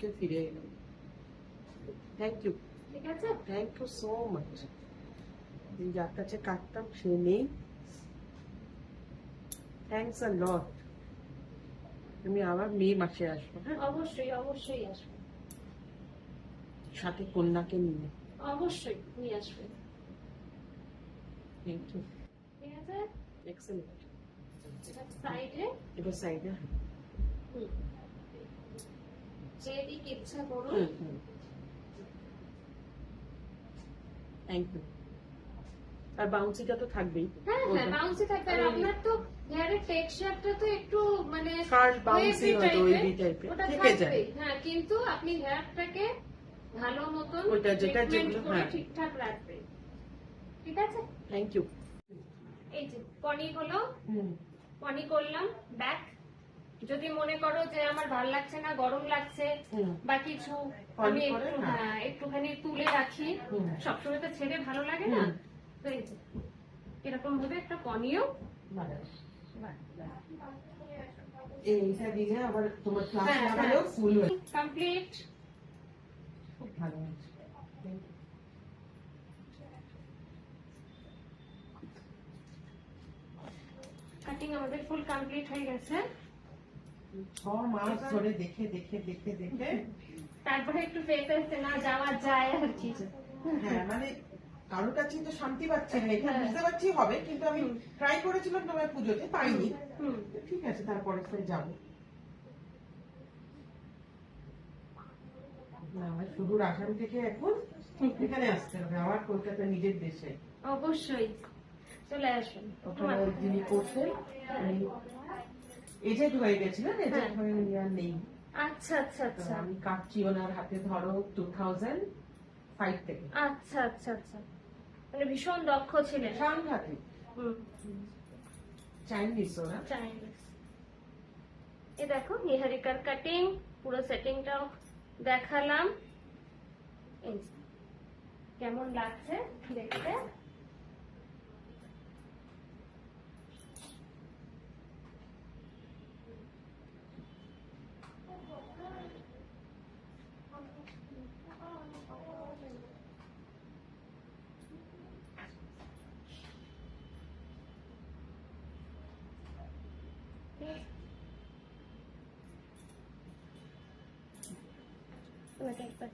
আজকে ফিরে এলাম। থ্যাংক ইউ, ঠিক আছে, থ্যাংক ইউ সো মাচ। যার কাছে কাটতাম সে নেই, থ্যাংকস আ লট। আমি আবার মে মাসে আসবো। হ্যাঁ, অবশ্যই অবশ্যই আসবে, সাথে কন্যাকে নিয়ে। অবশ্যই নিয়ে আসবে। থ্যাংক ইউ, ঠিক আছে, এক্সেলেন্ট। সাইডে এবার সাইডে। যেদিক ইচ্ছা করুন। Thank you. আর বাউন্সিটা তো থাকবেই। হ্যাঁ হ্যাঁ, বাউন্সি থাকবে। আর আপনার তো হেয়ারের টেক্সচারটা তো একটু মানে কার্ল বাউন্সি হয়তো ওই টাইপের ওটা থেকে যায়। থাকবেই। হ্যাঁ, কিন্তু আপনি হেয়ারটাকে ভালো মতন ওইটা যেটা ট্রিটমেন্ট যেগুলো, করে হ্যাঁ। ঠিকঠাক রাখবে। ঠিক আছে, থ্যাংক ইউ। এই যে পনি হলো, পনি করলাম ব্যাক। যদি মনে করো যে আমার ভালো লাগছে না, গরম লাগছে বা কিছু, আমি একটু হ্যাঁ একটুখানি তুলে রাখি। সবসময় তো ছেড়ে ভালো লাগে না, তো এই যে এরকম ভাবে একটা পনিও এইটা দিলে আবার তোমার ক্লাস লাগালেও ফুল হয়ে কমপ্লিট। খুব ভালো হয়েছে। কাটিং আমাদের ফুল কমপ্লিট হয়ে গেছে। 6 মাস ধরে দেখে দেখে দেখে দেখে তারপরে একটু পেতে না যাওয়া যায় আর কি। হ্যাঁ, মানে কারোর কাছে তো শান্তি পাচ্ছি না, এটা বুঝতে পারছি হবে, কিন্তু আমি ট্রাই করেছিলাম তোমার পুজোতে, পাইনি। ঠিক আছে, তারপরে যাবো। আমার শুধু আসাম থেকে এখন এখানে আসতে হবে, আবার কলকাতা নিজের দেশে। অবশ্যই চলে আসুন। ওখানে যিনি করছেন এজেড হয়ে গেছিলেন, এজেড হয়ে উনি আর নেই। আচ্ছা আচ্ছা আচ্ছা, আমি কাটছি ওনার হাতে ধরো 2005 থেকে। আচ্ছা আচ্ছা আচ্ছা, মানে ভীষণ দক্ষ ছিলেন। সাংঘাতিক। চাইনিজ ওরা। চাইনিজ। এ দেখো নিহারিকার কাটিং, পুরো সেটিংটাও দেখালাম। এই যে, কেমন লাগছে দেখতে। তোমাকে একবার